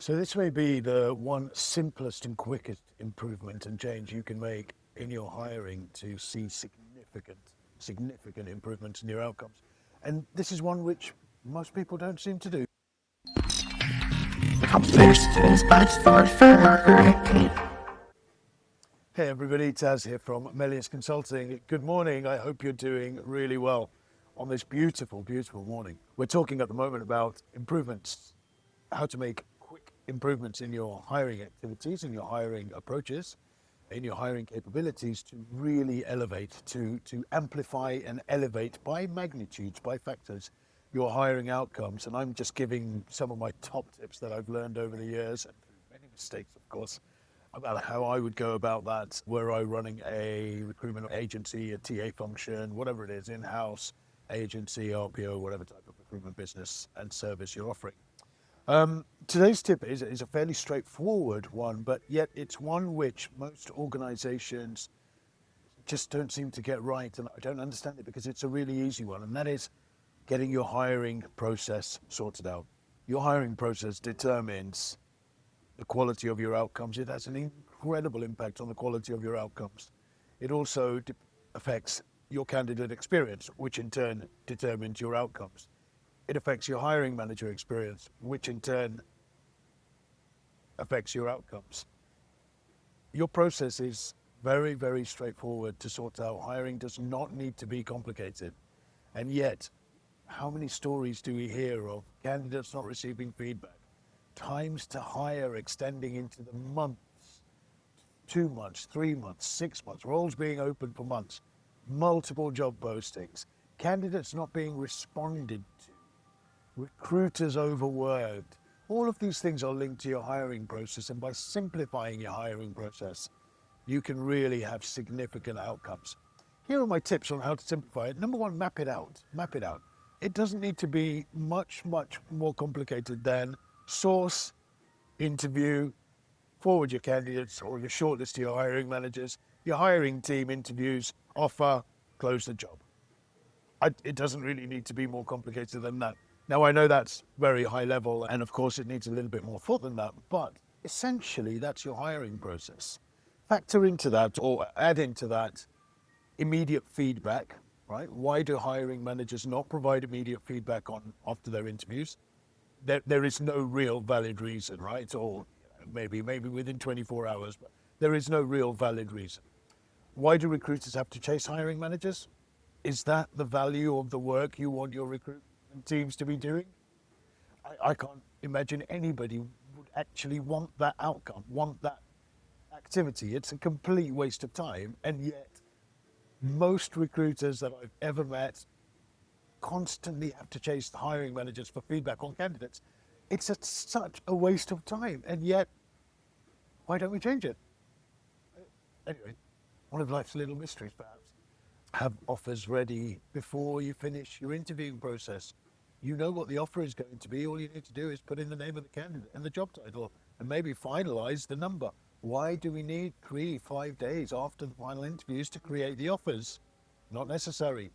So this may be the one simplest and quickest improvement and change you can make in your hiring to see significant improvements in your outcomes. And this is one which most people don't seem to do. Hey everybody, Taz here from Melius Consulting. Good morning. I hope you're doing really well on this beautiful, beautiful morning. We're talking at the moment about improvements, how to make quick improvements in your hiring activities, in your hiring approaches, in your hiring capabilities to really elevate, to amplify and elevate by magnitudes, by factors, your hiring outcomes. And I'm just giving some of my top tips that I've learned over the years, and through many mistakes, of course, about how I would go about that. Were I running a recruitment agency, a TA function, whatever it is, in-house agency, RPO, whatever type of recruitment business and service you're offering. Today's tip is a fairly straightforward one, but yet it's one which most organizations just don't seem to get right, and I don't understand it because it's a really easy one, and that is getting your hiring process sorted out. Your hiring process determines the quality of your outcomes. It has an incredible impact on the quality of your outcomes. It also affects your candidate experience, which in turn determines your outcomes. It affects your hiring manager experience, which in turn affects your outcomes. Your process is very, very straightforward to sort out. Hiring does not need to be complicated. And yet, how many stories do we hear of candidates not receiving feedback? Times to hire extending into the months, 2 months, 3 months, 6 months, roles being open for months, multiple job postings, candidates not being responded to, recruiters overworked. All of these things are linked to your hiring process, and by simplifying your hiring process, you can really have significant outcomes. Here are my tips on how to simplify it. Number one, map it out. Map it out. It doesn't need to be much more complicated than source, interview, forward your candidates or your shortlist to your hiring managers, your hiring team interviews, offer, close the job. It doesn't really need to be more complicated than that. Now, I know that's very high level, and of course it needs a little bit more thought than that, but essentially that's your hiring process. Factor into that or add into that immediate feedback, right? Why do hiring managers not provide immediate feedback after their interviews? There is no real valid reason, right? Or maybe within 24 hours, but there is no real valid reason. Why do recruiters have to chase hiring managers? Is that the value of the work you want your recruitment teams to be doing? I can't imagine anybody would actually want that outcome, want that activity. It's a complete waste of time. And yet, most recruiters that I've ever met constantly have to chase the hiring managers for feedback on candidates. It's such a waste of time. And yet, why don't we change it? Anyway, one of life's little mysteries, perhaps. Have offers ready before you finish your interviewing process. You know what the offer is going to be. All you need to do is put in the name of the candidate and the job title and maybe finalize the number. Why do we need 3-5 days after the final interviews to create the offers? Not necessary.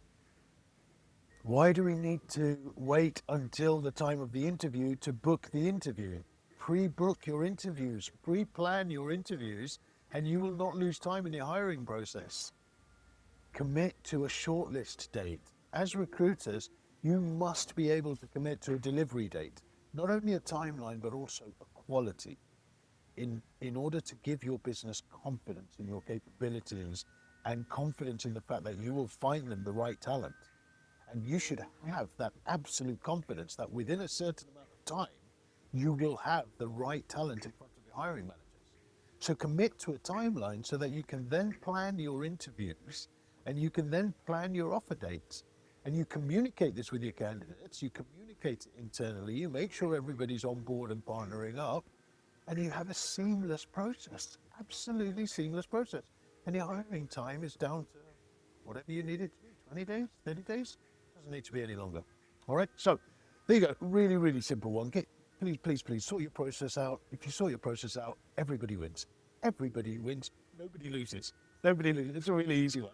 Why do we need to wait until the time of the interview to book the interview? Pre-book your interviews, pre-plan your interviews, and you will not lose time in your hiring process. Commit to a shortlist date. As recruiters, you must be able to commit to a delivery date, not only a timeline, but also a quality in order to give your business confidence in your capabilities and confidence in the fact that you will find them the right talent. And you should have that absolute confidence that within a certain amount of time, you will have the right talent in front of your hiring managers. So commit to a timeline so that you can then plan your interviews and you can then plan your offer dates. And you communicate this with your candidates, you communicate it internally, you make sure everybody's on board and partnering up, and you have a seamless process, absolutely seamless process. And your hiring time is down to whatever you need it to be, 20 days, 30 days, doesn't need to be any longer. All right, so there you go, really, really simple one. Please sort your process out. If you sort your process out, everybody wins. Everybody wins, nobody loses. Nobody loses, it's a really easy one.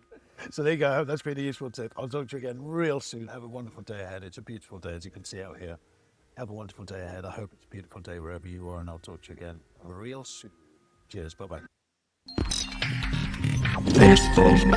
So there you go, that's been a useful tip. I'll talk to you again real soon. Have a wonderful day ahead. It's a beautiful day, as you can see out here. Have a wonderful day ahead. I hope it's a beautiful day wherever you are, and I'll talk to you again real soon. Cheers. Bye-bye. This is